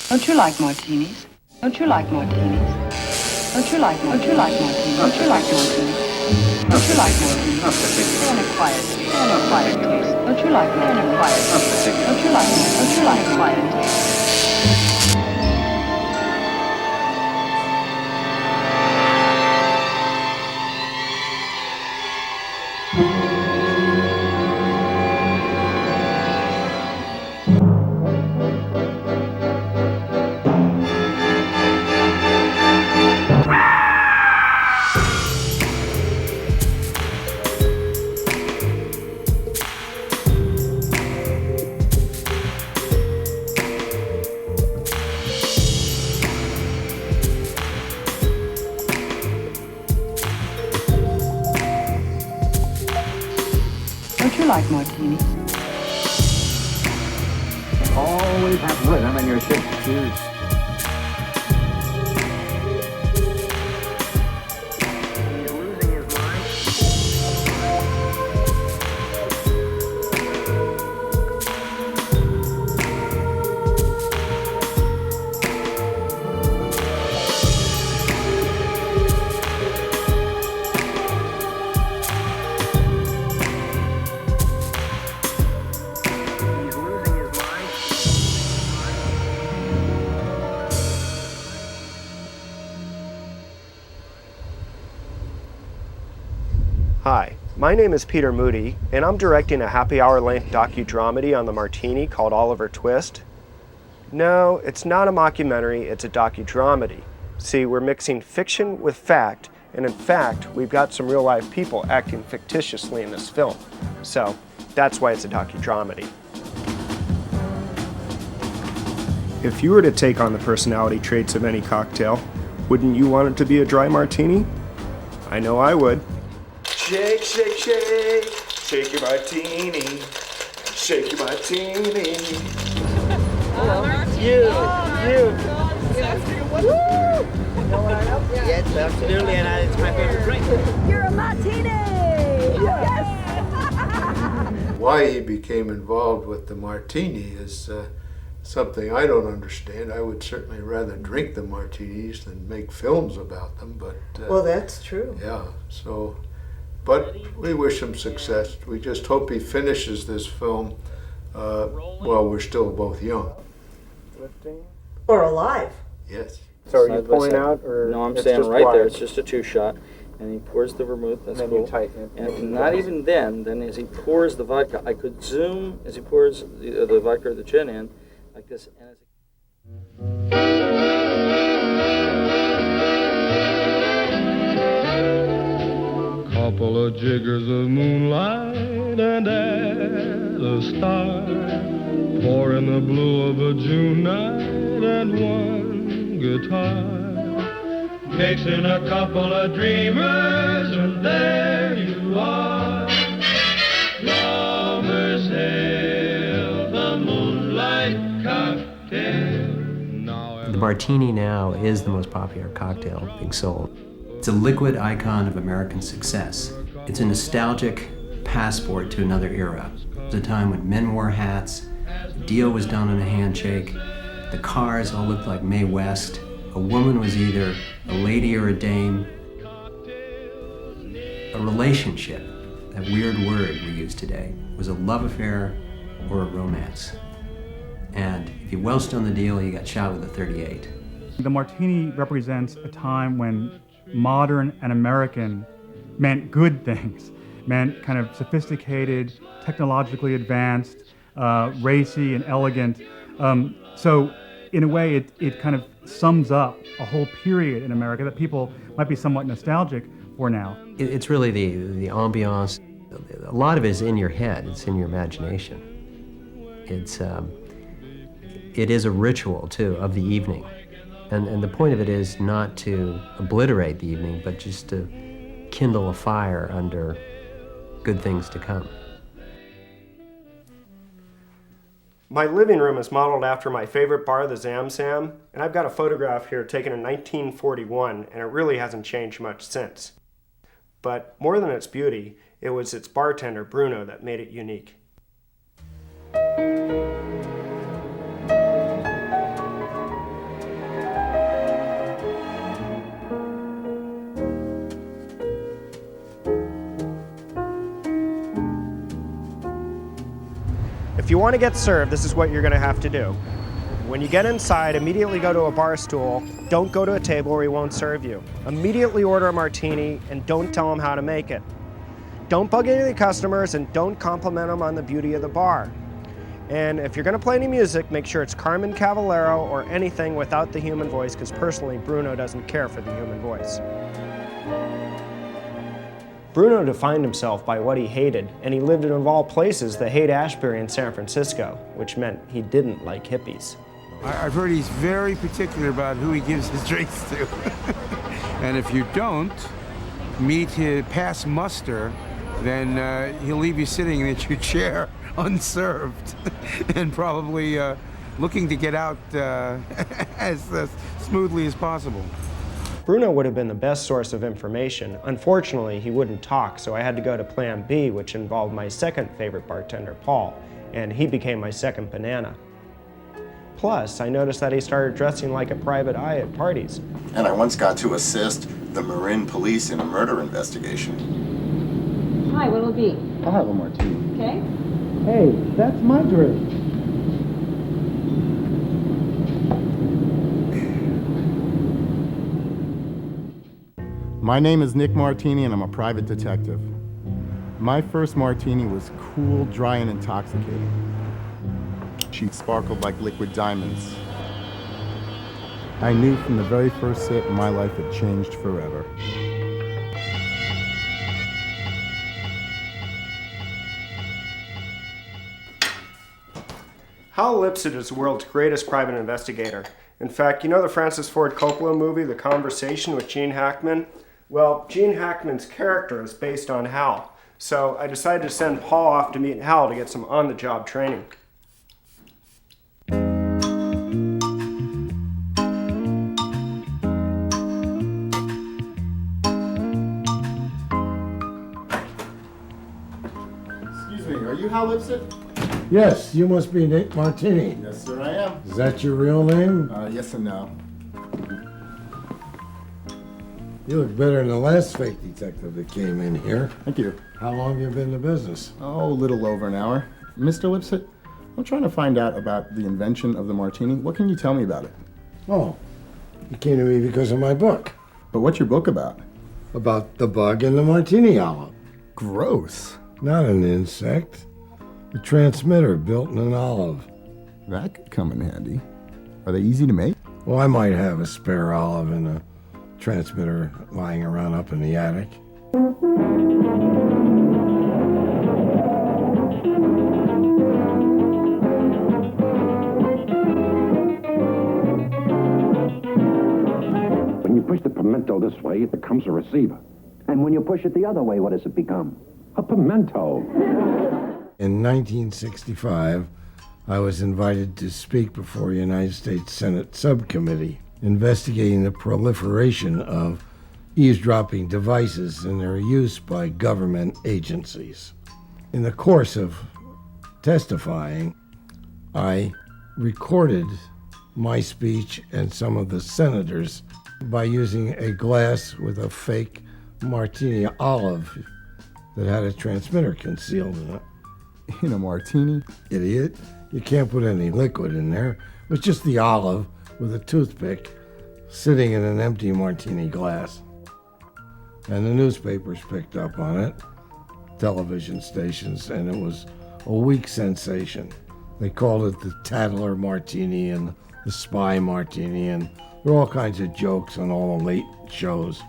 Don't you like martinis? Don't you like martinis? Don't you like martinis? Don't you like martinis? Don't you like martinis? Don't you like martinis? Go on a quiet taste. Go on a quiet taste. Don't you like martinis? Quiet taste. Don't you like martinis? Don't you like quiet taste? Don't you like martinis? Always have rhythm in your ship's shoes. He's losing his mind. He's losing his mind. Hi, my name is Peter Moody, and I'm directing a happy hour-length docudramedy on the Martini called Oliver Twist. No, it's not a mockumentary, it's a docudramedy. See, we're mixing fiction with fact, and in fact, we've got some real-life people acting fictitiously in this film. So, that's why it's a docudramedy. If you were to take on the personality traits of any cocktail, wouldn't you want it to be a dry martini? I know I would. Shake, shake, shake, shake your martini, shake your martini. Yes, absolutely, and it's my favorite drink. You're a Martini! Yes! Why he became involved with the martini is something I don't understand. I would certainly rather drink the martinis than make films about them, but Well, that's true. yeah, so, but we wish him success. We just hope he finishes this film while we're still both young. Or alive. Yes. So are you Side by pulling side. out, or No, I'm it's standing just right there. wide? It's just a two-shot, and he pours the vermouth. That's And then cool. you tighten it. And not even then as he pours the vodka, I could zoom as he pours the vodka or the gin in, like this. And as Couple of jiggers of moonlight and add a star. Pour in the blue of a June night and one guitar. Mix in a couple of dreamers and there you are. Lovers hail the moonlight cocktail. Now The Martini now is the most popular cocktail being sold. It's a liquid icon of American success. It's a nostalgic passport to another era. It was a time when men wore hats, the deal was done on a handshake, the cars all looked like Mae West, a woman was either a lady or a dame. A relationship, that weird word we use today, was a love affair or a romance. And if you welched on the deal, you got shot with a .38. The Martini represents a time when modern and American meant good things, meant kind of sophisticated, technologically advanced, racy and elegant. So in a way, it kind of sums up a whole period in America that people might be somewhat nostalgic for now. It's really the ambiance. A lot of it is in your head, it's in your imagination. It is a ritual, too, of the evening. And the point of it is not to obliterate the evening, but just to kindle a fire under good things to come. My living room is modeled after my favorite bar, the Zam Zam, and I've got a photograph here taken in 1941, and it really hasn't changed much since. But more than its beauty, it was its bartender, Bruno, that made it unique. you want to get served, this is what you're going to have to do. When you get inside, immediately go to a bar stool. Don't go to a table where he won't serve you. Immediately order a martini and don't tell him how to make it. Don't bug any of the customers and don't compliment them on the beauty of the bar. And if you're going to play any music, make sure it's Carmen Cavallero or anything without the human voice, because personally, Bruno doesn't care for the human voice. Bruno defined himself by what he hated, and he lived in, of all places, the Haight-Ashbury in San Francisco, which meant he didn't like hippies. I've heard he's very particular about who he gives his drinks to. And if you don't meet his pass muster, then he'll leave you sitting at your chair unserved and probably looking to get out as smoothly as possible. Bruno would have been the best source of information. Unfortunately, he wouldn't talk, so I had to go to plan B, which involved my second favorite bartender, Paul, and he became my second banana. Plus, I noticed that he started dressing like a private eye at parties. And I once got to assist the Marin police in a murder investigation. Hi, what'll it be? I'll have a martini. Okay. Hey, that's my drink. My name is Nick Martini, and I'm a private detective. My first martini was cool, dry, and intoxicating. She sparkled like liquid diamonds. I knew from the very first sip my life had changed forever. Hal Lipset is the world's greatest private investigator. In fact, you know the Francis Ford Coppola movie, The Conversation with Gene Hackman? Well, Gene Hackman's character is based on Hal. So I decided to send Paul off to meet Hal to get some on-the-job training. Excuse me, are you Hal Lipset? Yes, you must be Nick Martini. Yes, sir, I am. Is that your real name? Yes and no. You look better than the last fake detective that came in here. Thank you. How long have you been in the business? Oh, a little over an hour. Mr. Lipset, I'm trying to find out about the invention of the martini. What can you tell me about it? Oh, you came to me because of my book. But what's your book about? About the bug in the martini olive. Gross. Not an insect. A transmitter built in an olive. That could come in handy. Are they easy to make? Well, I might have a spare olive and a transmitter lying around up in the attic. When you push the pimento this way, it becomes a receiver. And when you push it the other way, what does it become? A pimento. In 1965, I was invited to speak before a United States Senate subcommittee investigating the proliferation of eavesdropping devices and their use by government agencies. In the course of testifying, I recorded my speech and some of the senators by using a glass with a fake martini olive that had a transmitter concealed in it. In a martini? Idiot. You can't put any liquid in there. It was just the olive with a toothpick sitting in an empty martini glass. And the newspapers picked up on it, television stations, and it was a weak sensation. They called it the Tattler Martini and the Spy Martini, and there were all kinds of jokes on all the late shows.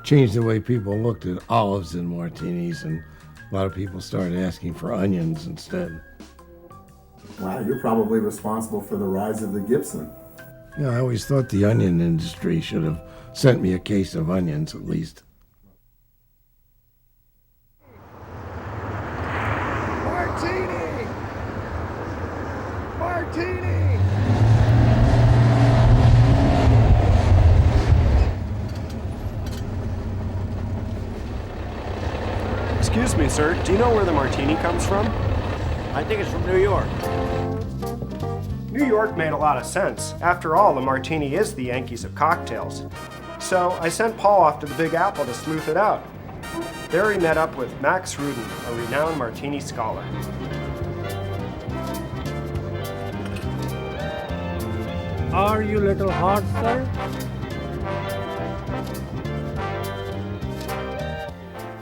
Changed the way people looked at olives and martinis, and a lot of people started asking for onions instead. Wow, you're probably responsible for the rise of the Gibson. Yeah, I always thought the onion industry should have sent me a case of onions at least. Martini! Martini! Excuse me, sir. Do you know where the martini comes from? I think it's from New York. New York made a lot of sense. After all, the martini is the Yankees of cocktails. So I sent Paul off to the Big Apple to sleuth it out. There he met up with Max Rudin, a renowned martini scholar. Are you a little hot, sir?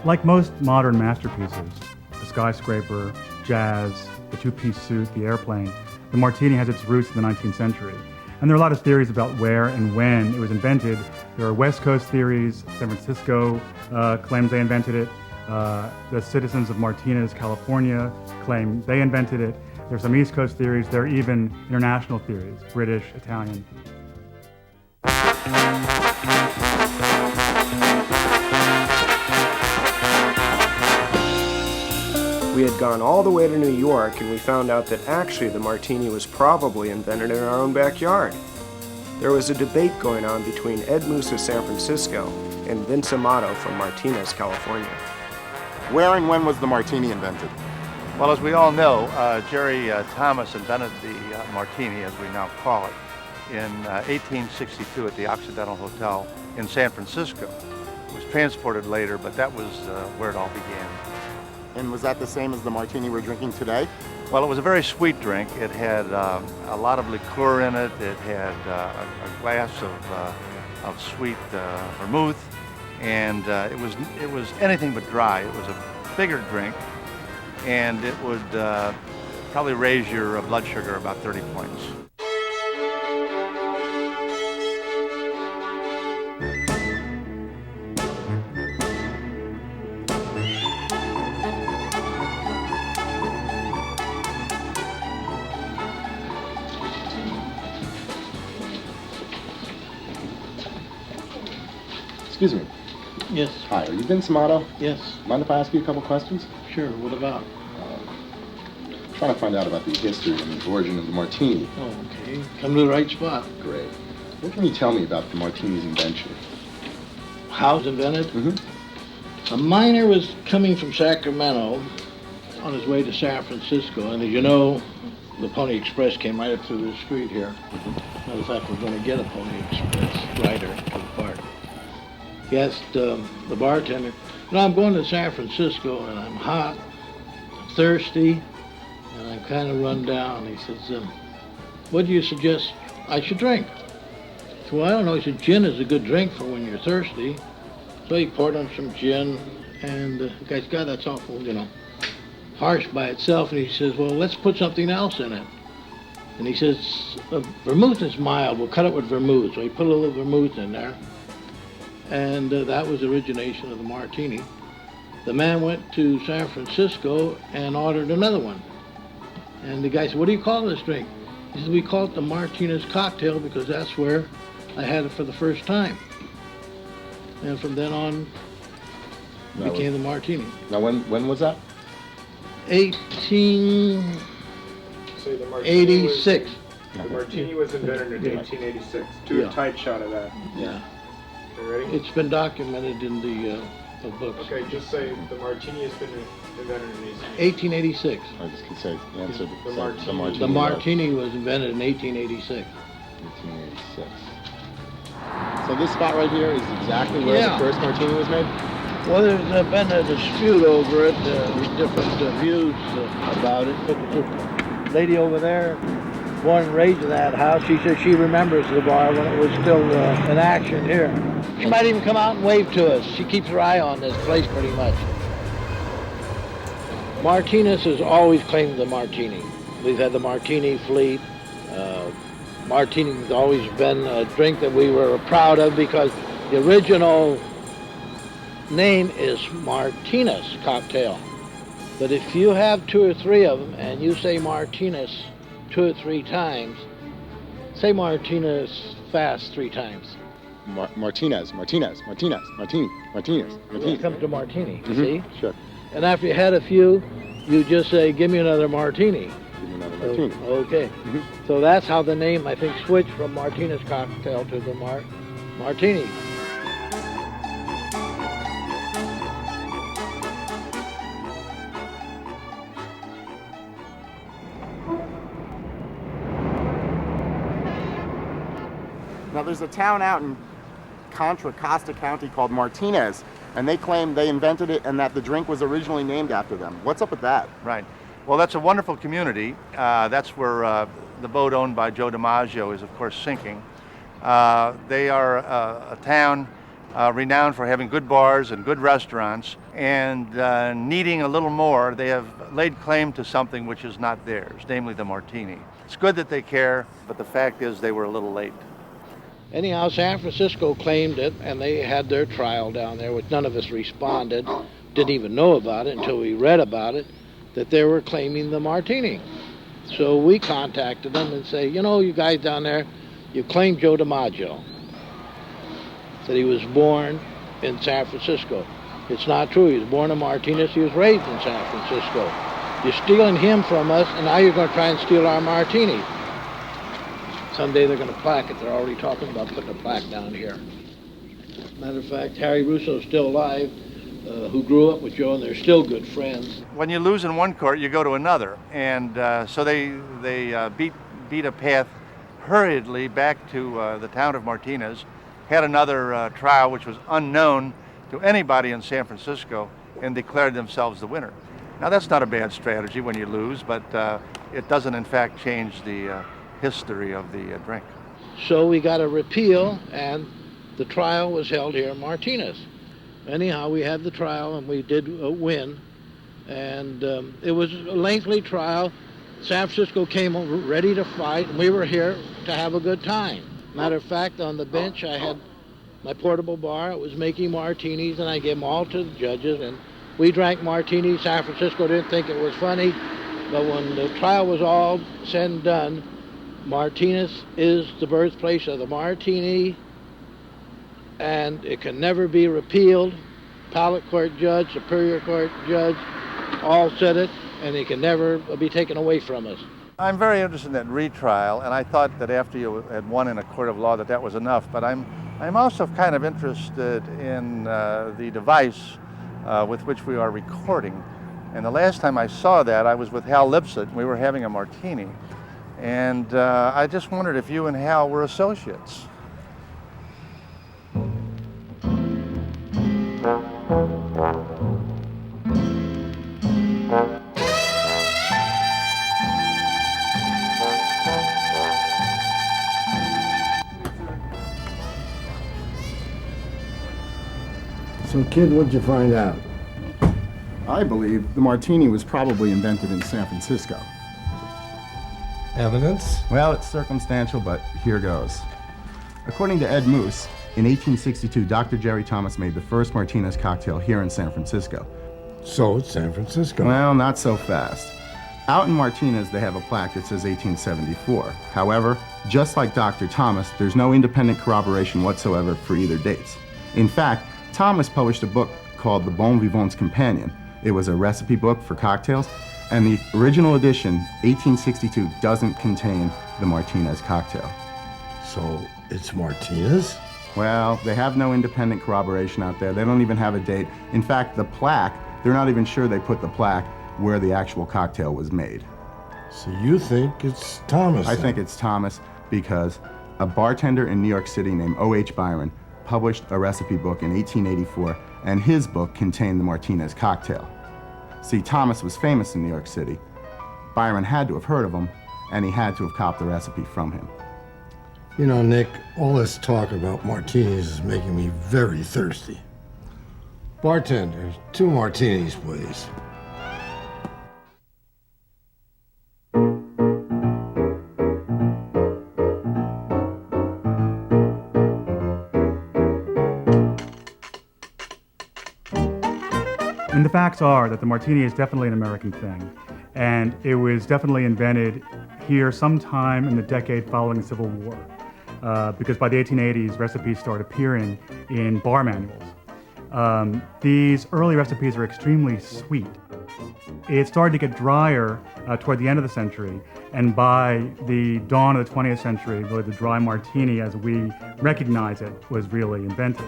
Like most modern masterpieces, the skyscraper, jazz, the two-piece suit, the airplane, the Martini has its roots in the 19th century. And there are a lot of theories about where and when it was invented. There are West Coast theories. San Francisco claims they invented it. The citizens of Martinez, California, claim they invented it. There's some East Coast theories. There are even international theories, British, Italian. We had gone all the way to New York and we found out that actually the Martini was probably invented in our own backyard. There was a debate going on between Ed Moose of San Francisco and Vince Amato from Martinez, California. Where and when was the Martini invented? Well, as we all know, Jerry Thomas invented the Martini, as we now call it, in 1862 at the Occidental Hotel in San Francisco. It was transported later, but that was where it all began. And was that the same as the Martini we're drinking today? Well, it was a very sweet drink. It had a lot of liqueur in it. It had a glass of sweet vermouth, and it was anything but dry. It was a bigger drink, and it would probably raise your blood sugar about 30 points. Excuse me. Yes. Hi, are you Vince Amato? Yes. Mind if I ask you a couple questions? Sure. What about? Trying to find out about the history and the origin of the Martini. Oh, okay. Come to the right spot. Great. What can you tell me about the Martini's invention? How it was invented? Mm-hmm. A miner was coming from Sacramento on his way to San Francisco, and as you know, the Pony Express came right up through the street here. Matter of fact, we're going to get a Pony Express rider to the park. He asked the bartender, I'm going to San Francisco and I'm hot, I'm thirsty, and I'm kind of run down. He says, what do you suggest I should drink? I said, well, I don't know. He said, gin is a good drink for when you're thirsty. So he poured on some gin, and the guy said, God, that's awful, harsh by itself. And he says, well, let's put something else in it. And he says, vermouth is mild, we'll cut it with vermouth. So he put a little vermouth in there. And that was the origination of the Martini. The man went to San Francisco and ordered another one. And the guy said, what do you call this drink? He said, we call it the Martinez cocktail because that's where I had it for the first time. And from then on, it became the Martini. Now, when was that? 1886. The Martini was invented in 1886. Do a tight shot of that. Yeah. Ready? It's been documented in the books. Okay, just say the Martini has been invented in 1886. I just can say the answer. The Martini. The Martini was invented in 1886. 1886. So this spot right here is exactly where the first Martini was made? Well, there's been a dispute over it, different views about it. But the lady over there, born and raised in that house, she says she remembers the bar when it was still in action here. She might even come out and wave to us. She keeps her eye on this place pretty much. Martinez has always claimed the Martini. We've had the Martini fleet. Martini has always been a drink that we were proud of because the original name is Martinez cocktail. But if you have 2 or 3 of them and you say Martinez 2 or 3 times, say Martinez fast 3 times. Martinez. When it comes to Martini, you see? Sure. And after you had a few, you just say, give me another Martini. Give me another Martini. Okay. Mm-hmm. So that's how the name, I think, switched from Martinez cocktail to the Martini. Now there's a town out in Contra Costa County called Martinez, and they claim they invented it and that the drink was originally named after them. What's up with that? Right. Well, that's a wonderful community. That's where the boat owned by Joe DiMaggio is, of course, sinking. They are a town renowned for having good bars and good restaurants, and needing a little more, they have laid claim to something which is not theirs, namely the Martini. It's good that they care, but the fact is they were a little late. Anyhow, San Francisco claimed it, and they had their trial down there, which none of us responded, didn't even know about it until we read about it, that they were claiming the Martini. So we contacted them and say, you know, you guys down there, you claimed Joe DiMaggio, that he was born in San Francisco. It's not true. He was born in Martinez. He was raised in San Francisco. You're stealing him from us, and now you're going to try and steal our Martini. Someday they're going to plaque it. They're already talking about putting a plaque down here. Matter of fact, Harry Russo's still alive, who grew up with Joe, and they're still good friends. When you lose in one court, you go to another, and so they beat a path hurriedly back to the town of Martinez, had another trial which was unknown to anybody in San Francisco, and declared themselves the winner. Now that's not a bad strategy when you lose, but it doesn't in fact change the history of the drink. So we got a repeal, and the trial was held here in Martinez. Anyhow, we had the trial, and we did win, and it was a lengthy trial. San Francisco came over ready to fight, and we were here to have a good time. Matter of fact, on the bench, I had my portable bar. I was making martinis, and I gave them all to the judges, and we drank martinis. San Francisco didn't think it was funny, but when the trial was all said and done, Martinez is the birthplace of the Martini, and it can never be repealed. Appellate court judge, Superior Court judge, all said it, and it can never be taken away from us. I'm very interested in that retrial, and I thought that after you had won in a court of law that was enough, but I'm also kind of interested in the device with which we are recording. And the last time I saw that, I was with Hal Lipset. We were having a martini, and I just wondered if you and Hal were associates. So, kid, what'd you find out? I believe the Martini was probably invented in San Francisco. Evidence? Well, it's circumstantial, but here goes. According to Ed Moose, in 1862, Dr. Jerry Thomas made the first Martinez cocktail here in San Francisco. So it's San Francisco. Well, not so fast. Out in Martinez, they have a plaque that says 1874. However, just like Dr. Thomas, there's no independent corroboration whatsoever for either dates. In fact, Thomas published a book called The Bon Vivant's Companion. It was a recipe book for cocktails, and the original edition, 1862, doesn't contain the Martinez cocktail. So it's Martinez? Well, they have no independent corroboration out there. They don't even have a date. In fact, the plaque, they're not even sure they put the plaque where the actual cocktail was made. So you think it's Thomas? I think it's Thomas because a bartender in New York City named O.H. Byron published a recipe book in 1884, and his book contained the Martinez cocktail. See, Thomas was famous in New York City. Byron had to have heard of him, and he had to have copied the recipe from him. You know, Nick, all this talk about martinis is making me very thirsty. Bartender, 2 martinis, please. And the facts are that the martini is definitely an American thing, and it was definitely invented here sometime in the decade following the Civil War, because by the 1880s, recipes started appearing in bar manuals. These early recipes are extremely sweet. It started to get drier toward the end of the century, and by the dawn of the 20th century, really the dry martini as we recognize it was really invented.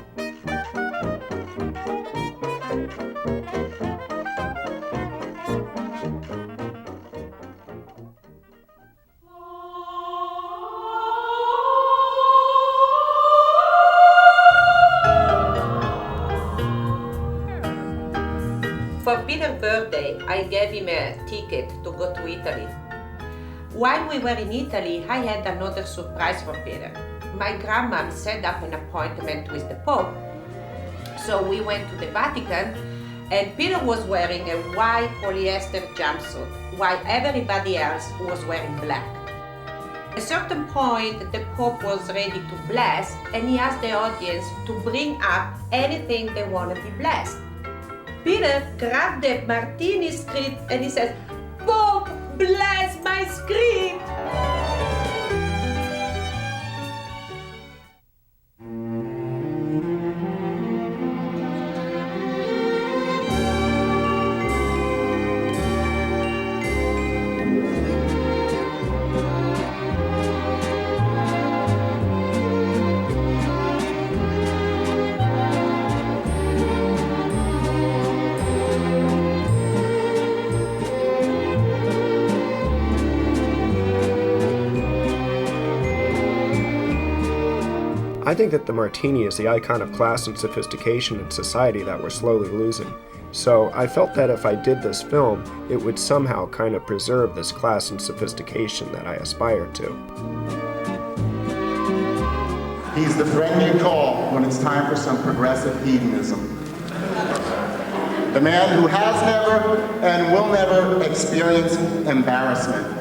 Forbidden Peter's birthday, I gave him a ticket to go to Italy. While we were in Italy, I had another surprise for Peter. My grandma set up an appointment with the Pope. So we went to the Vatican, and Peter was wearing a white polyester jumpsuit, while everybody else was wearing black. At a certain point, the Pope was ready to bless, and he asked the audience to bring up anything they want to be blessed. Peter grabbed the Martini script and he said, "Pope, bless my script!" I think that the Martini is the icon of class and sophistication in society that we're slowly losing. So I felt that if I did this film, it would somehow kind of preserve this class and sophistication that I aspire to. He's the friend you call when it's time for some progressive hedonism. The man who has never and will never experience embarrassment.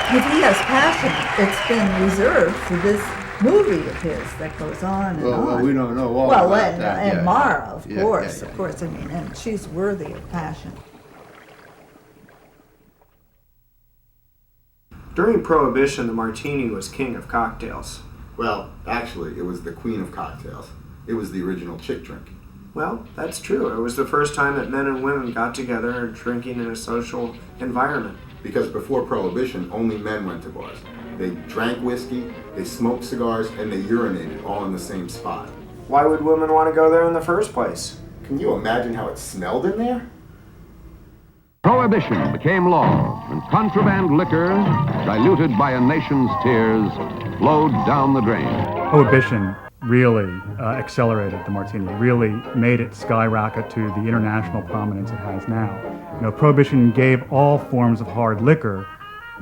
If he has passion, it's been reserved for this movie of his that goes on and on. Well, we don't know all well, about that. And Yeah. Mara, of Yeah, course, yeah, yeah. of course. I mean, and she's worthy of passion. During Prohibition, the Martini was king of cocktails. Well, actually, it was the queen of cocktails. It was the original chick drink. Well, that's true. It was the first time that men and women got together drinking in a social environment. Because before Prohibition, only men went to bars. They drank whiskey, they smoked cigars, and they urinated all in the same spot. Why would women want to go there in the first place? Can you imagine how it smelled in there? Prohibition became law, and contraband liquor, diluted by a nation's tears, flowed down the drain. Prohibition really accelerated the Martini, really made it skyrocket to the international prominence it has now. You know, Prohibition gave all forms of hard liquor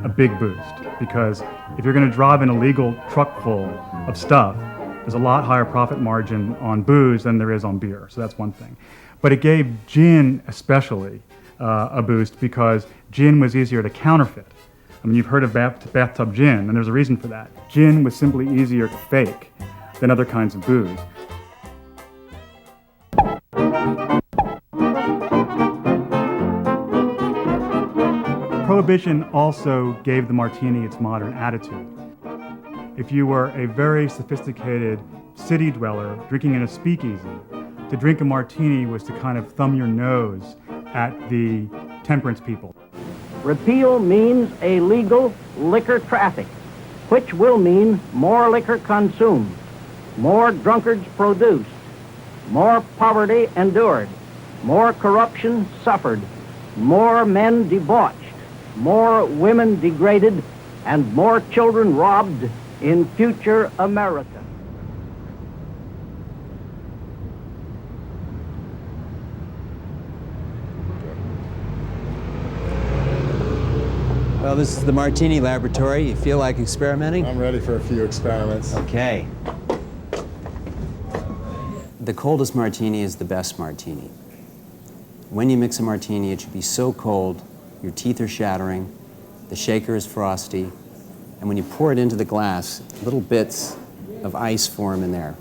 a big boost, because if you're going to drive an illegal truck full of stuff, there's a lot higher profit margin on booze than there is on beer, so that's one thing. But it gave gin especially a boost, because gin was easier to counterfeit. I mean, you've heard of bathtub gin, and there's a reason for that. Gin was simply easier to fake than other kinds of booze. Prohibition also gave the Martini its modern attitude. If you were a very sophisticated city dweller drinking in a speakeasy, to drink a Martini was to kind of thumb your nose at the temperance people. Repeal means a legal liquor traffic, which will mean more liquor consumed, more drunkards produced, more poverty endured, more corruption suffered, more men debauched, more women degraded, and more children robbed in future America. Well, this is the Martini Laboratory. You feel like experimenting? I'm ready for a few experiments. Okay. The coldest martini is the best martini. When you mix a martini, it should be so cold, your teeth are shattering, the shaker is frosty, and when you pour it into the glass, little bits of ice form in there.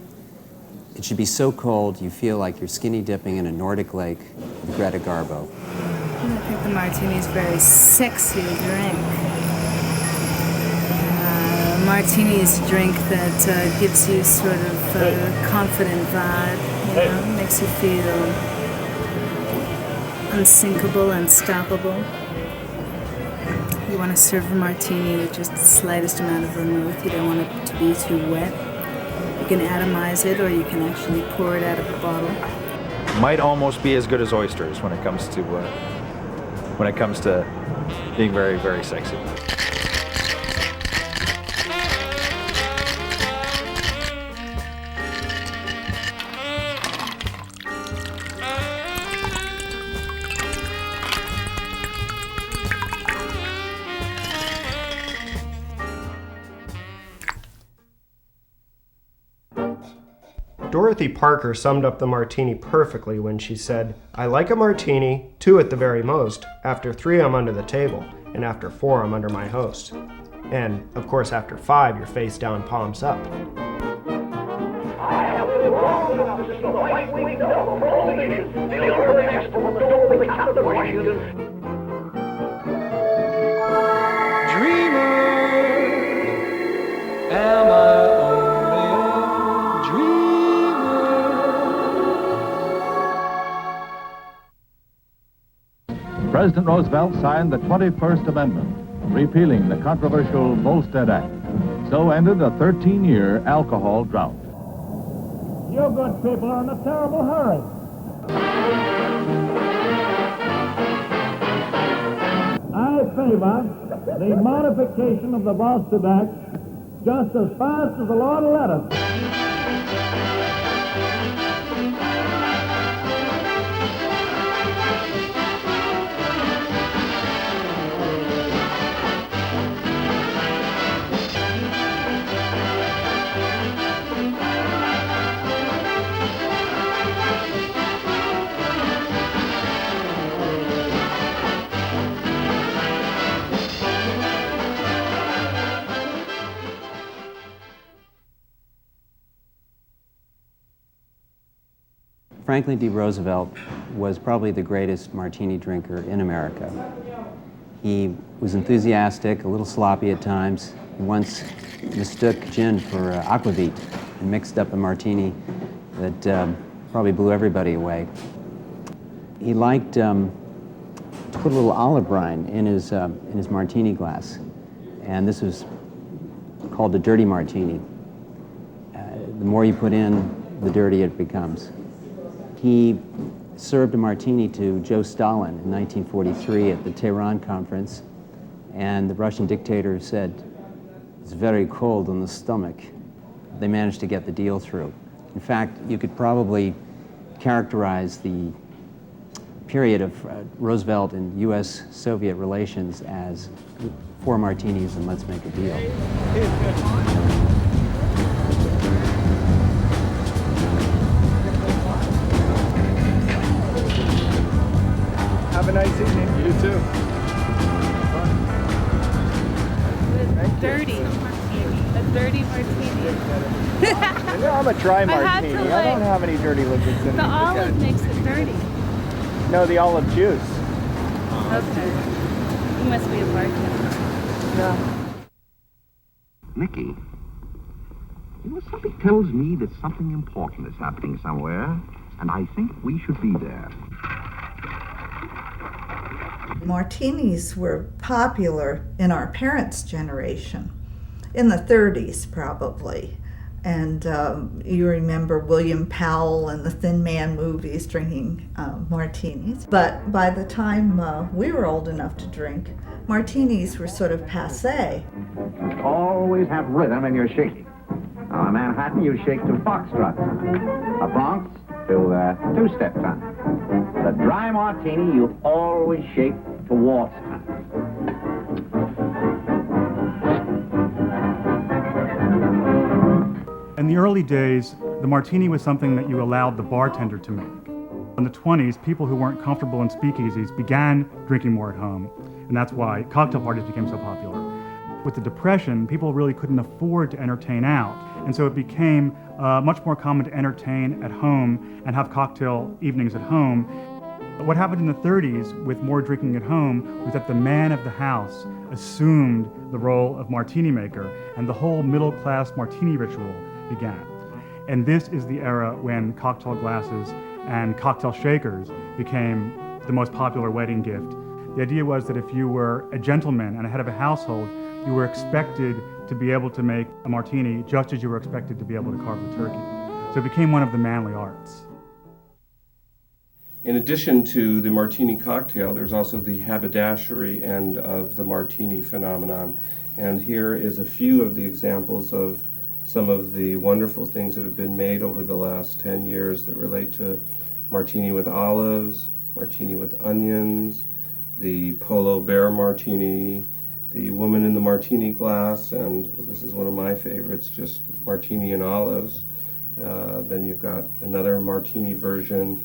It should be so cold, you feel like you're skinny dipping in a Nordic lake with Greta Garbo. I think the martini is a very sexy drink. Martini is a drink that gives you sort of a confident vibe, you know, makes you feel unsinkable, unstoppable. You want to serve a martini with just the slightest amount of vermouth. You don't want it to be too wet. You can atomize it, or you can actually pour it out of a bottle. Might almost be as good as oysters when it comes to being very, very sexy. Dorothy Parker summed up the martini perfectly when she said, "I like a martini, 2 at the very most. After 3, I'm under the table, and after 4, I'm under my host. And, of course, after 5, you're face down, palms up." Am I only a dreamer? President Roosevelt signed the 21st Amendment, repealing the controversial Volstead Act. So ended a 13-year alcohol drought. You good people are in a terrible hurry. I favor the modification of the Volstead Act just as fast as the Lord will let us. Franklin D. Roosevelt was probably the greatest martini drinker in America. He was enthusiastic, a little sloppy at times. He once mistook gin for aquavit and mixed up a martini that probably blew everybody away. He liked to put a little olive brine in his martini glass, and this was called a dirty martini. The more you put in, the dirtier it becomes. He served a martini to Joe Stalin in 1943 at the Tehran conference, and the Russian dictator said, "It's very cold on the stomach." They managed to get the deal through. In fact, you could probably characterize the period of Roosevelt and U.S.-Soviet relations as 4 martinis and let's make a deal. Have a nice evening. You too. A dirty martini. I'm a dry martini. I don't have any dirty liquids in The me. olive makes it dirty. No, the olive juice. Okay. You must be a bartender. Yeah. Nicky, something tells me that something important is happening somewhere, and I think we should be there. Martinis were popular in our parents' generation, in the 30s probably. And you remember William Powell and the Thin Man movies drinking martinis. But by the time we were old enough to drink, martinis were sort of passé. Always have rhythm in your shaking. Now, in Manhattan, you shake to foxtrot. A Bronx to two-step time. The dry martini, you always shake to waltz time. In the early days, the martini was something that you allowed the bartender to make. In the 20s, people who weren't comfortable in speakeasies began drinking more at home, and that's why cocktail parties became so popular. With the Depression, people really couldn't afford to entertain out, and so it became much more common to entertain at home and have cocktail evenings at home. But what happened in the 30s with more drinking at home was that the man of the house assumed the role of martini maker, and the whole middle-class martini ritual began. And this is the era when cocktail glasses and cocktail shakers became the most popular wedding gift. The idea was that if you were a gentleman and a head of a household, you were expected to be able to make a martini just as you were expected to be able to carve the turkey. So it became one of the manly arts. In addition to the martini cocktail, there's also the haberdashery end of the martini phenomenon. And here is a few of the examples of some of the wonderful things that have been made over the last 10 years that relate to martini with olives, martini with onions, the polo bear martini, the woman in the martini glass, and this is one of my favorites, just martini and olives. Then you've got another Martini version,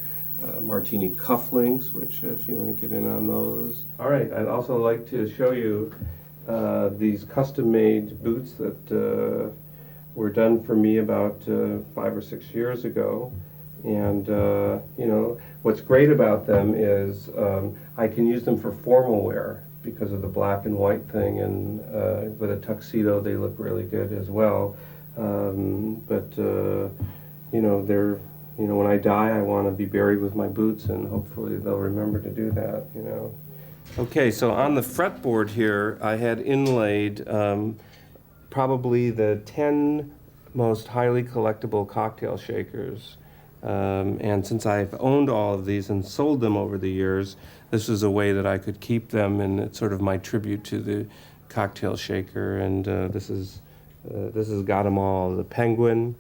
Martini cufflinks, which if you want to get in on those. All right, I'd also like to show you these custom-made boots that were done for me about 5 or 6 years ago. And, you know, what's great about them is I can use them for formal wear because of the black and white thing, and with a tuxedo they look really good as well. You know, they're, you know, when I die I want to be buried with my boots, and hopefully they'll remember to do that, you know. Okay, so on the fretboard here I had inlaid probably the 10 most highly collectible cocktail shakers. And since I've owned all of these and sold them over the years, this is a way that I could keep them, and it's sort of my tribute to the cocktail shaker. And this has got them all: the Penguin,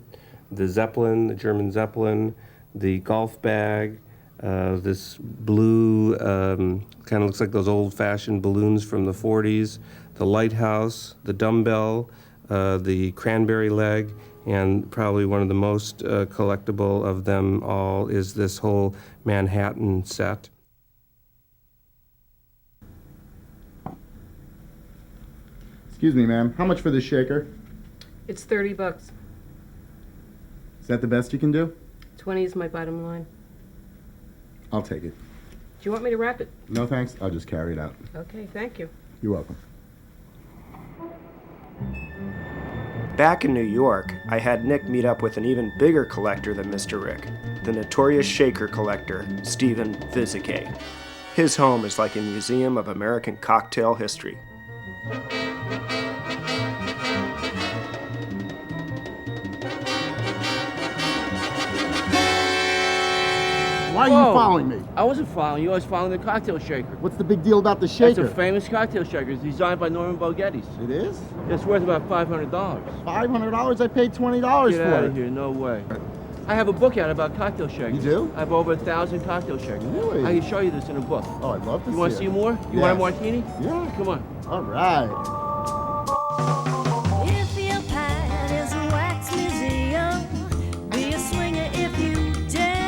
the Zeppelin, the German Zeppelin, the golf bag, this blue, kind of looks like those old-fashioned balloons from the 40s, the lighthouse, the dumbbell, the cranberry leg, and probably one of the most collectible of them all is this whole Manhattan set. Excuse me, ma'am. How much for this shaker? It's $30. Is that the best you can do? 20 is my bottom line. I'll take it. Do you want me to wrap it? No, thanks. I'll just carry it out. Okay, thank you. You're welcome. Back in New York, I had Nick meet up with an even bigger collector than Mr. Rick, the notorious shaker collector, Stephen Vizicay. His home is like a museum of American cocktail history. Why are you following me? I wasn't following you. I was following the cocktail shaker. What's the big deal about the shaker? It's a famous cocktail shaker. It's designed by Norman Bogettis. It is? It's worth about $500. $500? I paid $20 Get for out it. of here. No way. I have a book out about cocktail shakers. You do? I have over 1,000 cocktail shakers. Really? I can show you this in a book. Oh, I'd love to see You want to it. see more? You want a martini? Yeah. Come on. All right. If your pad is a wax museum, be a swinger if you dare.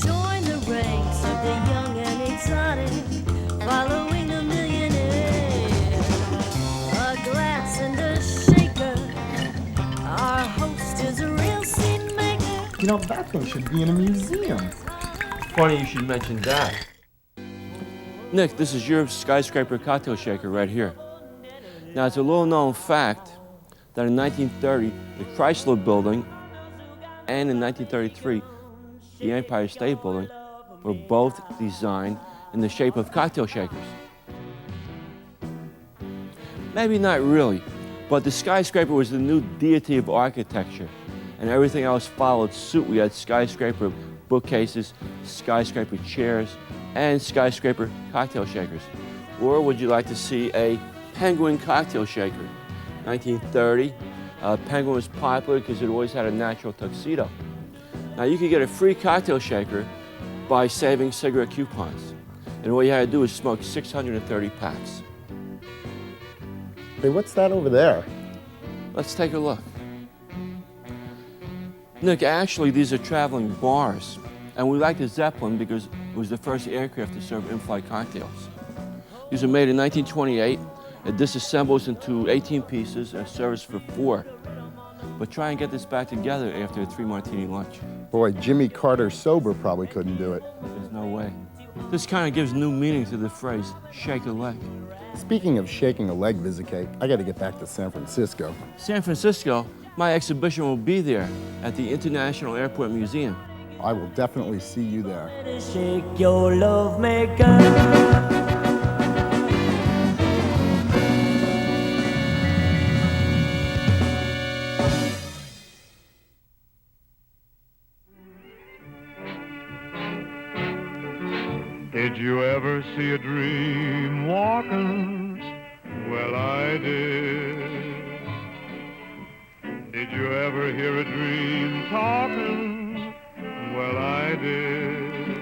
Join the ranks of the young and exotic, following a millionaire. A glass and a shaker, our host is a real scene maker. You know, that thing should be in a museum. Funny you should mention that. Nick, this is your skyscraper cocktail shaker right here. Now, it's a little-known fact that in 1930, the Chrysler Building and in 1933, the Empire State Building were both designed in the shape of cocktail shakers. Maybe not really, but the skyscraper was the new deity of architecture, and everything else followed suit. We had skyscraper bookcases, skyscraper chairs, and skyscraper cocktail shakers. Or would you like to see a Penguin cocktail shaker? 1930, Penguin was popular because it always had a natural tuxedo. Now you could get a free cocktail shaker by saving cigarette coupons. And all you had to do is smoke 630 packs. Hey, what's that over there? Let's take a look. Nick, actually these are traveling bars. And we like the Zeppelin because it was the first aircraft to serve in-flight cocktails. These were made in 1928. It disassembles into 18 pieces and serves for 4. But try and get this back together after a 3-martini lunch. Boy, Jimmy Carter sober probably couldn't do it. There's no way. This kind of gives new meaning to the phrase, shake a leg. Speaking of shaking a leg, Vizicay, I got to get back to San Francisco. San Francisco? My exhibition will be there at the International Airport Museum. I will definitely see you there. Shake your love maker. Did you ever see a dream walking? Well, I did. Did you ever hear a dream talking? Well, I did.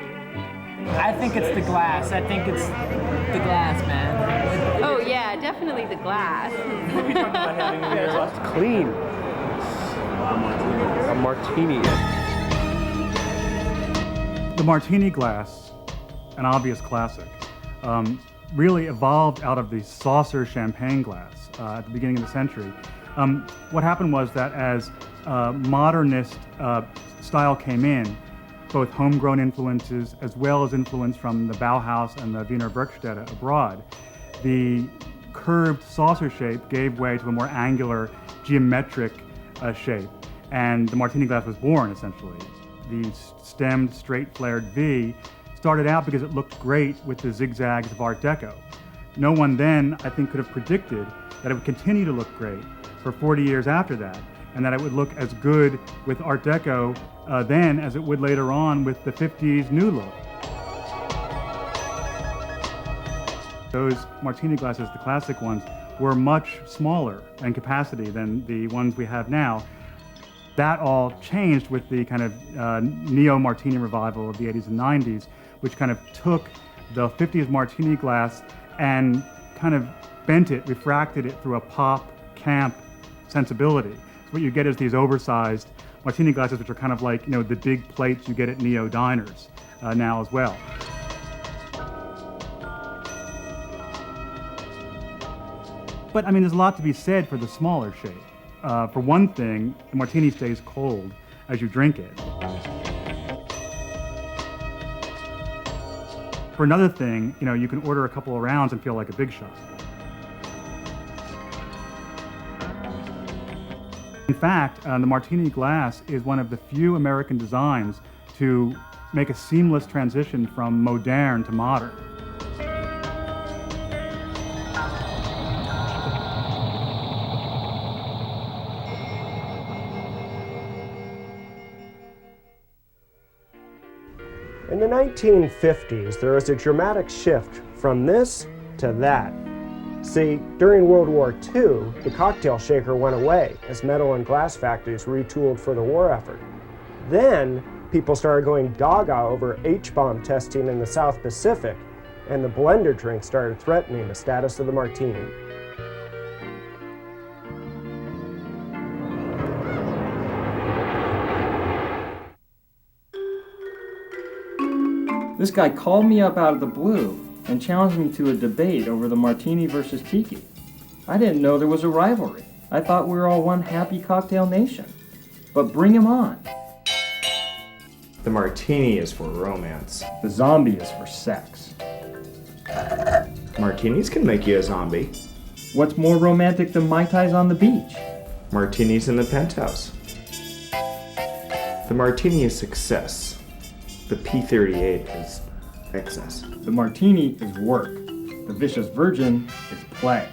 I think it's the glass. I think it's the glass, man. Oh yeah, definitely the glass. It's clean. A martini. The martini glass, an obvious classic, really evolved out of the saucer champagne glass at the beginning of the century. What happened was that as modernist style came in, both homegrown influences as well as influence from the Bauhaus and the Wiener Werkstätte abroad, the curved saucer shape gave way to a more angular, geometric shape, and the martini glass was born, essentially. The stemmed, straight-flared V started out because it looked great with the zigzags of Art Deco. No one then, I think, could have predicted that it would continue to look great for 40 years after that, and that it would look as good with Art Deco then as it would later on with the 50s new look. Those martini glasses, the classic ones, were much smaller in capacity than the ones we have now. That all changed with the kind of neo-martini revival of the 80s and 90s, which kind of took the 50s martini glass and kind of bent it, refracted it through a pop, camp sensibility. So what you get is these oversized martini glasses, which are kind of like, the big plates you get at neo diners now as well. But I mean, there's a lot to be said for the smaller shape. For one thing, the martini stays cold as you drink it. For another thing, you can order a couple of rounds and feel like a big shot. In fact, the martini glass is one of the few American designs to make a seamless transition from modern to modern. In the 1950s, there was a dramatic shift from this to that. See, during World War II, the cocktail shaker went away as metal and glass factories retooled for the war effort. Then, people started going gaga over H-bomb testing in the South Pacific, and the blender drink started threatening the status of the martini. This guy called me up out of the blue and challenged me to a debate over the martini versus tiki. I didn't know there was a rivalry. I thought we were all one happy cocktail nation. But bring him on. The martini is for romance. The zombie is for sex. Martinis can make you a zombie. What's more romantic than Mai Tais on the beach? Martinis in the penthouse. The martini is success. The P38 is excess. The martini is work. The vicious virgin is play.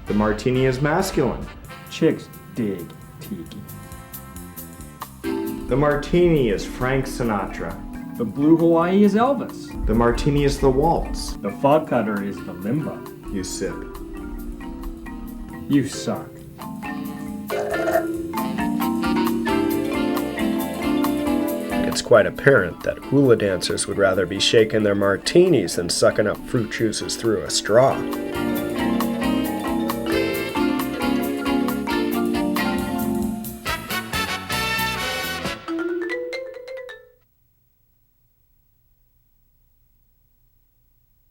The martini is masculine. Chicks dig tiki. The martini is Frank Sinatra. The blue Hawaii is Elvis. The martini is the waltz. The fog cutter is the limbo. You sip. You suck. It's quite apparent that hula dancers would rather be shaking their martinis than sucking up fruit juices through a straw.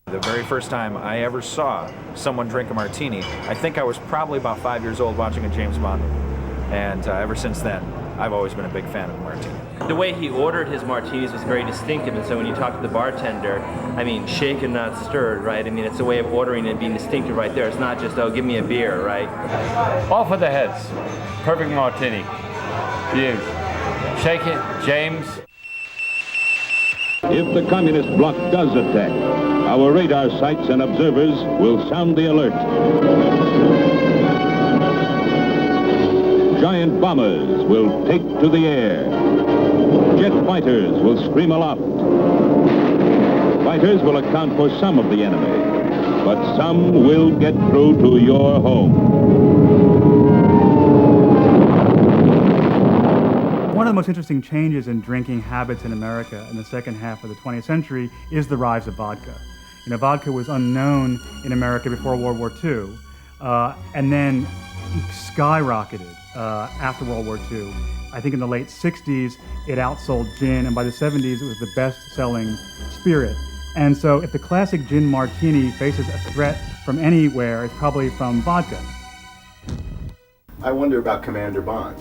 The very first time I ever saw someone drink a martini, I think I was probably about 5 years old watching a James Bond movie. And ever since then, I've always been a big fan of the martini. The way he ordered his martinis was very distinctive, and so when you talk to the bartender, I mean, shaken, not stirred, right? I mean, it's a way of ordering and being distinctive right there. It's not just, oh, give me a beer, right? Off of the heads. Perfect martini. You. Shake it, James. If the communist bloc does attack, our radar sites and observers will sound the alert. Giant bombers will take to the air. Jet fighters will scream aloft. Fighters will account for some of the enemy, but some will get through to your home. One of the most interesting changes in drinking habits in America in the second half of the 20th century is the rise of vodka. Vodka was unknown in America before World War II, and then skyrocketed after World War II. I think in the late 60s, it outsold gin, and by the 70s, it was the best-selling spirit. And so if the classic gin martini faces a threat from anywhere, it's probably from vodka. I wonder about Commander Bond.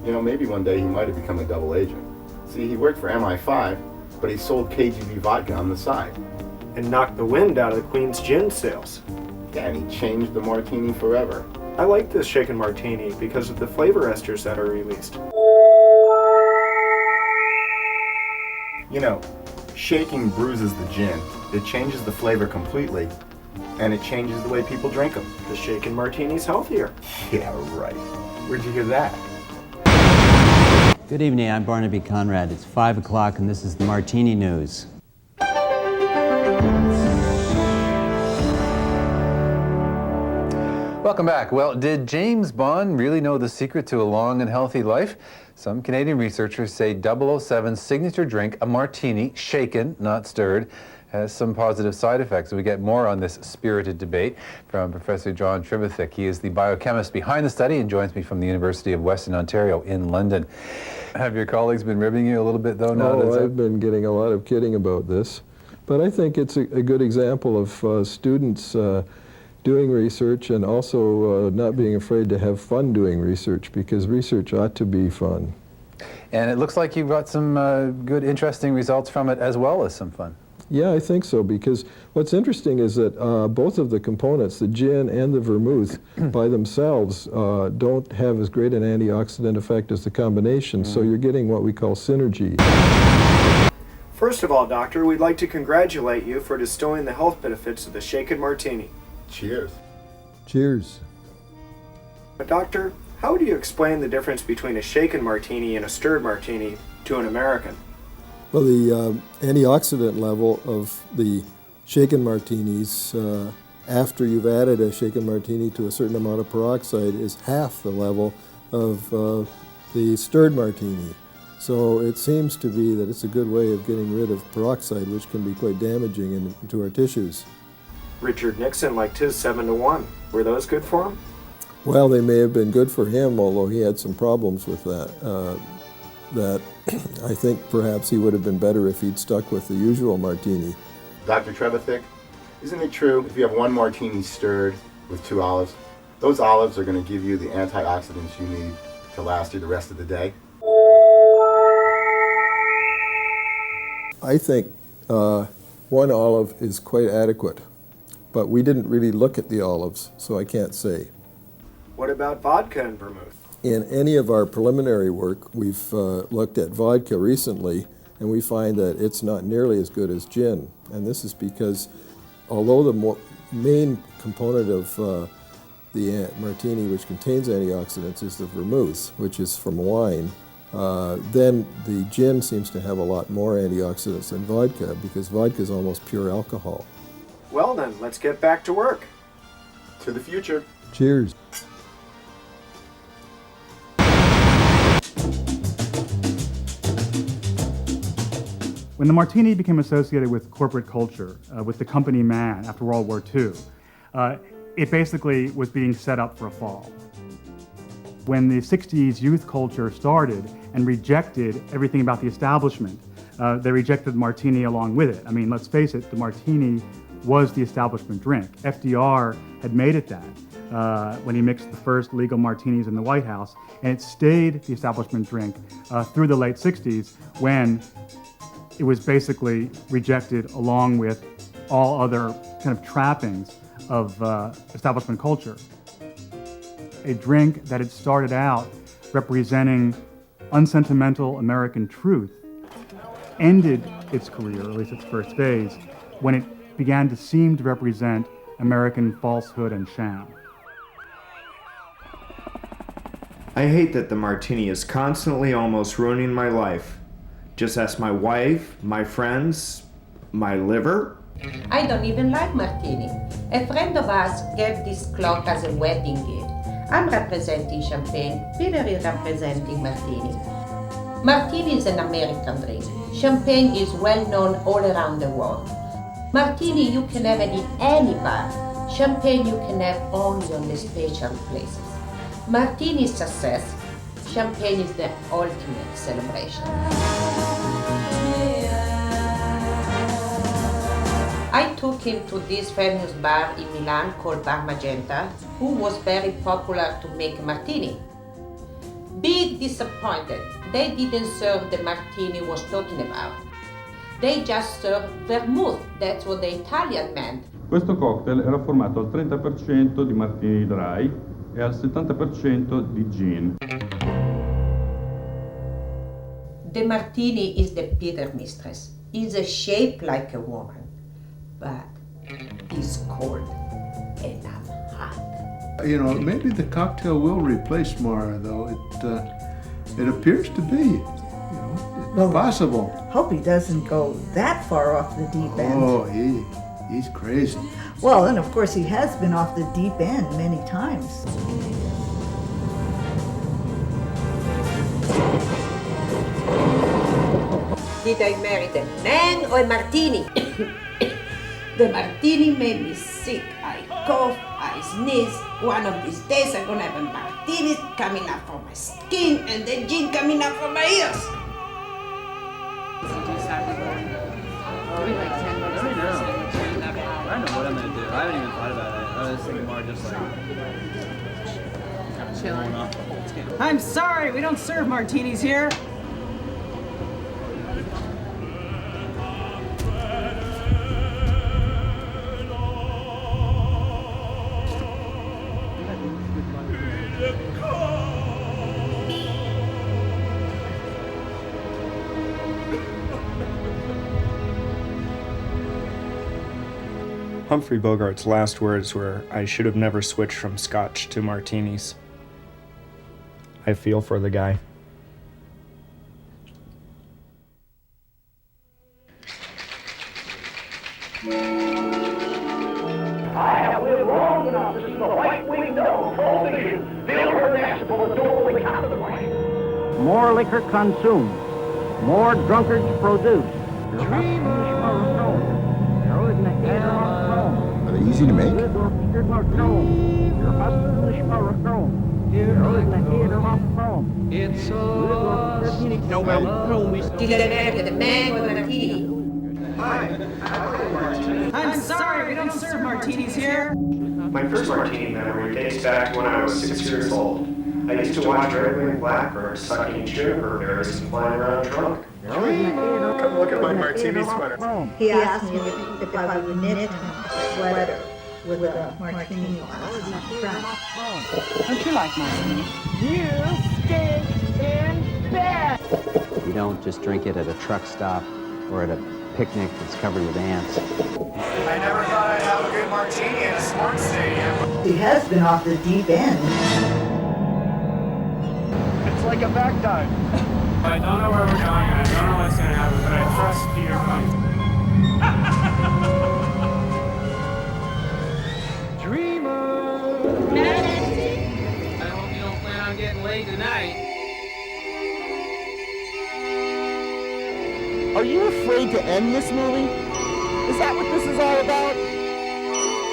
You know, maybe one day he might have become a double agent. See, he worked for MI5, but he sold KGB vodka on the side. And knocked the wind out of the Queen's gin sales. Yeah, and he changed the martini forever. I like this shaken martini because of the flavor esters that are released. You know, shaking bruises the gin. It changes the flavor completely, and it changes the way people drink them. The shaken martini's healthier. Yeah, right. Where'd you hear that? Good evening, I'm Barnaby Conrad. It's 5 o'clock and this is the Martini News. Welcome back. Well, did James Bond really know the secret to a long and healthy life? Some Canadian researchers say 007's signature drink, a martini, shaken, not stirred, has some positive side effects. We get more on this spirited debate from Professor John Trevithick. He is the biochemist behind the study and joins me from the University of Western Ontario in London. Have your colleagues been ribbing you a little bit, though? I've been getting a lot of kidding about this. But I think it's a good example of students doing research and also not being afraid to have fun doing research, because research ought to be fun. And it looks like you've got some good, interesting results from it, as well as some fun. Yeah, I think so, because what's interesting is that both of the components, the gin and the vermouth, by themselves don't have as great an antioxidant effect as the combination, so you're getting what we call synergy. First of all, Doctor, we'd like to congratulate you for distilling the health benefits of the shaken martini. Cheers. Cheers. But Doctor, how do you explain the difference between a shaken martini and a stirred martini to an American? Well, the antioxidant level of the shaken martinis, after you've added a shaken martini to a certain amount of peroxide, is half the level of the stirred martini. So it seems to be that it's a good way of getting rid of peroxide, which can be quite damaging to our tissues. Richard Nixon liked his 7-to-1. Were those good for him? Well, they may have been good for him, although he had some problems with that. That I think perhaps he would have been better if he'd stuck with the usual martini. Dr. Trevithick, isn't it true if you have one martini stirred with 2 olives, those olives are going to give you the antioxidants you need to last you the rest of the day? I think 1 olive is quite adequate, but we didn't really look at the olives, so I can't say. What about vodka and vermouth? In any of our preliminary work, we've looked at vodka recently, and we find that it's not nearly as good as gin. And this is because although the main component of the martini, which contains antioxidants, is the vermouth, which is from wine, then the gin seems to have a lot more antioxidants than vodka, because vodka is almost pure alcohol. Well then, let's get back to work. To the future. Cheers. When the martini became associated with corporate culture, with the company man after World War II, it basically was being set up for a fall. When the 60s youth culture started and rejected everything about the establishment, they rejected the martini along with it. I mean, let's face it, the martini was the establishment drink. FDR had made it that when he mixed the first legal martinis in the White House, and it stayed the establishment drink through the late 60s, when it was basically rejected along with all other kind of trappings of establishment culture. A drink that had started out representing unsentimental American truth ended its career, or at least its first phase, when it began to seem to represent American falsehood and sham. I hate that the martini is constantly almost ruining my life. Just ask my wife, my friends, my liver. I don't even like martini. A friend of ours gave this clock as a wedding gift. I'm representing champagne, Peter is representing martini. Martini is an American drink. Champagne is well known all around the world. Martini you can have it in any bar. Champagne you can have only on the special places. Martini's success, champagne is the ultimate celebration. I took him to this famous bar in Milan called Bar Magenta, who was very popular to make martini. Big disappointed, they didn't serve the martini was talking about. They just served vermouth, that's what the Italian meant. Questo cocktail era formato al 30% di martini dry e al 70% di gin. The martini is the Peter mistress. It's shaped like a woman, but it's cold and I'm hot. You know, maybe the cocktail will replace Mara, though. It appears to be. It's possible. Hope he doesn't go that far off the deep end. Oh, he's crazy. Well, and of course he has been off the deep end many times. Did I marry the man or a martini? The martini made me sick. I cough, I sneeze. One of these days I'm gonna have a martini coming up from my skin and the gin coming up from my ears. I don't know what I'm gonna do. I haven't even thought about it. I was thinking more just like kind of chilling off the whole table. I'm sorry, we don't serve martinis here. Humphrey Bogart's last words were, "I should have never switched from scotch to martinis." I feel for the guy. I have lived long enough to see the white-winged dove prohibition fill her nest for the door of the counterpoint. More liquor consumed, more drunkards produced. Are they easy to make? It's Did I marry the man or the martini? I'm sorry, we don't serve martinis here. My first martini memory dates back to when I was 6 years old. I used to watch red-winged blackbirds sucking juniper berries and flying around drunk. Come look at my martini sweater. He asked me if I would knit him a sweater with a martini glass in front. Don't you like martini? You stink in bed. You don't just drink it at a truck stop or at a picnic that's covered with ants. I never thought I'd have a good martini in a sports stadium. He has been off the deep end. It's like a back dive. I don't know where we're going and I don't know what's going to happen, but I trust Peter Pan. Dreamer! I hope you don't plan on getting laid tonight. Are you afraid to end this movie? Is that what this is all about?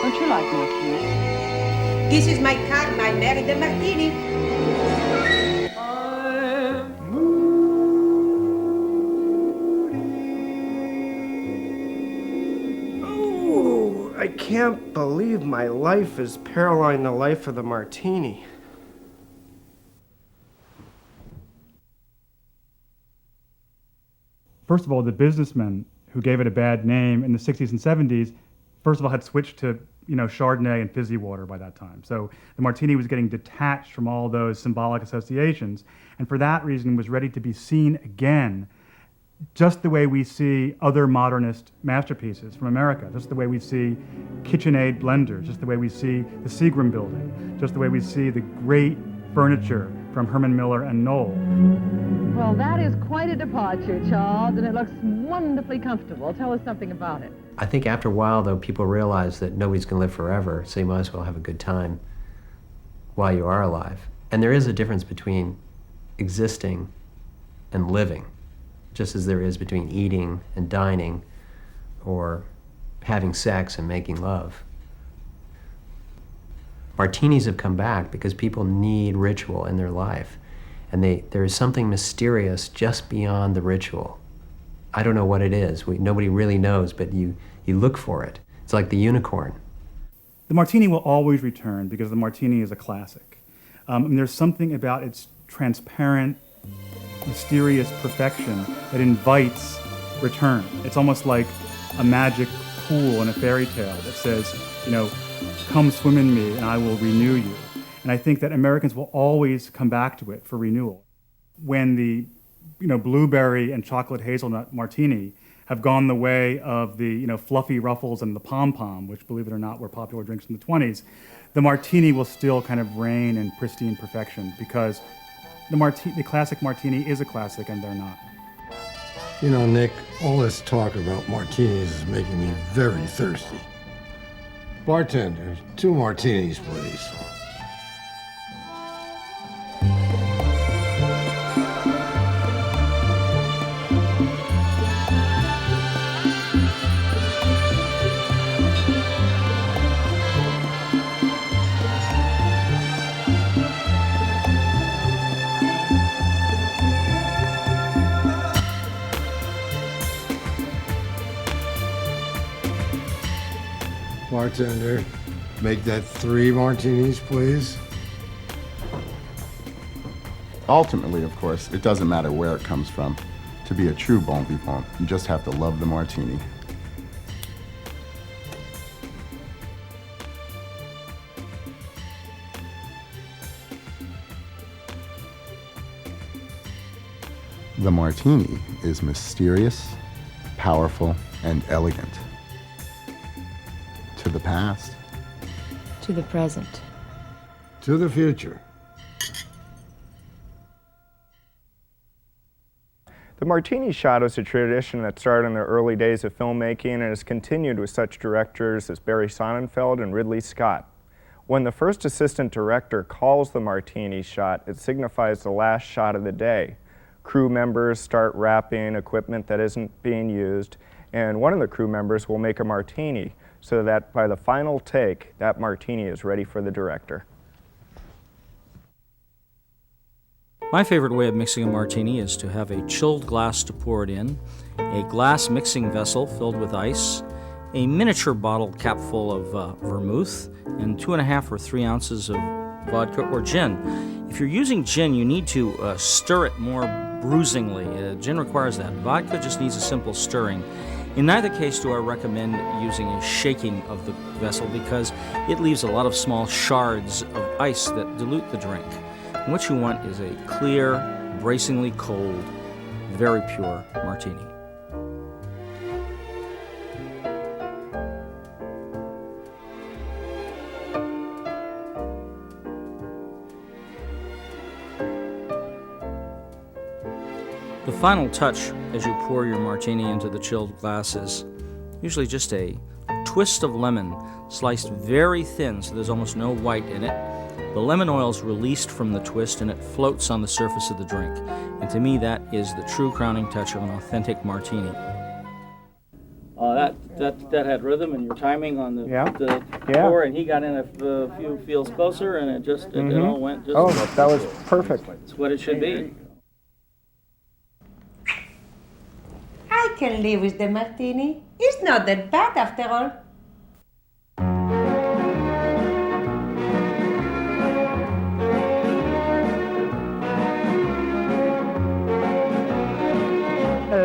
Don't you like martinis? This is my card, I married the martini. I can't believe my life is paralleling the life of the martini. First of all, the businessmen who gave it a bad name in the 60s and 70s, first of all, had switched to Chardonnay and fizzy water by that time. So the martini was getting detached from all those symbolic associations, and for that reason was ready to be seen again, just the way we see other modernist masterpieces from America, just the way we see KitchenAid blenders, just the way we see the Seagram building, just the way we see the great furniture from Herman Miller and Knoll. Well, that is quite a departure, Charles, and it looks wonderfully comfortable. Tell us something about it. I think after a while, though, people realize that nobody's going to live forever, so you might as well have a good time while you are alive. And there is a difference between existing and living, just as there is between eating and dining or having sex and making love. Martinis have come back because people need ritual in their life. And there is something mysterious just beyond the ritual. I don't know what it is. Nobody really knows, but you look for it. It's like the unicorn. The Martini will always return because the Martini is a classic. And there's something about its transparent, mysterious perfection that invites return. It's almost like a magic pool in a fairy tale that says, come swim in me and I will renew you. And I think that Americans will always come back to it for renewal. When the blueberry and chocolate hazelnut Martini have gone the way of the fluffy ruffles and the pom-pom, which, believe it or not, were popular drinks in the 20s, the Martini will still kind of reign in pristine perfection because the classic Martini is a classic and they're not. Nick, all this talk about martinis is making me very thirsty. Bartender, 2 martinis, please. Bartender, make that 3 martinis, please. Ultimately, of course, it doesn't matter where it comes from. To be a true bon vivant, you just have to love the martini. The martini is mysterious, powerful, and elegant. To the past. To the present. To the future. The Martini shot is a tradition that started in the early days of filmmaking and has continued with such directors as Barry Sonnenfeld and Ridley Scott. When the first assistant director calls the Martini shot, it signifies the last shot of the day. Crew members start wrapping equipment that isn't being used, and one of the crew members will make a martini, so that by the final take, that martini is ready for the director. My favorite way of mixing a martini is to have a chilled glass to pour it in, a glass mixing vessel filled with ice, a miniature bottle cap full of vermouth, and 2.5 or 3 ounces of vodka or gin. If you're using gin, you need to stir it more bruisingly. Gin requires that. Vodka just needs a simple stirring. In neither case do I recommend using a shaking of the vessel because it leaves a lot of small shards of ice that dilute the drink. And what you want is a clear, bracingly cold, very pure martini. The final touch as you pour your martini into the chilled glass is usually just a twist of lemon sliced very thin so there's almost no white in it. The lemon oil is released from the twist and it floats on the surface of the drink. And to me, that is the true crowning touch of an authentic martini. That had rhythm and your timing on the pour, and he got in a few feels closer, and it just it all went just. Oh, that was perfect. It's what it should be. I can live with the martini. It's not that bad after all.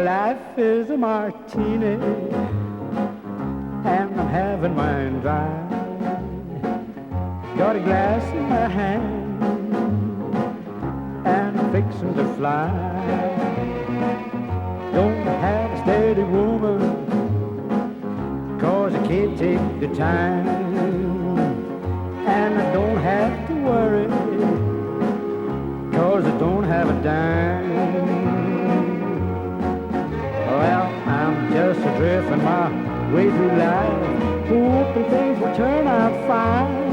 Life is a martini, and I'm having mine dry. Got a glass in my hand, and I'm fixing to fly. Don't have a steady woman, 'cause I can't take the time. And I don't have to worry, 'cause I don't have a dime. Well, I'm just drifting my way through life, hoping things will turn out fine.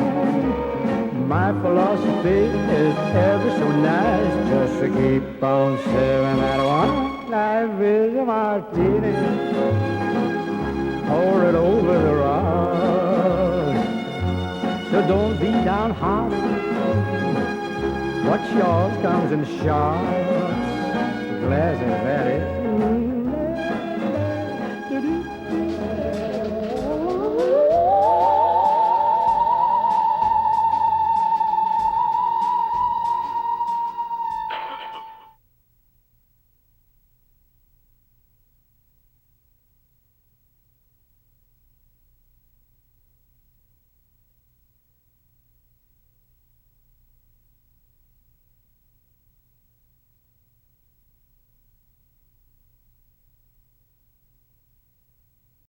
My philosophy is ever so nice, just to keep on serving that one. Life is a martini, pour it over the rocks. so don't be downhearted. What's yours comes in shards. The glass ain't very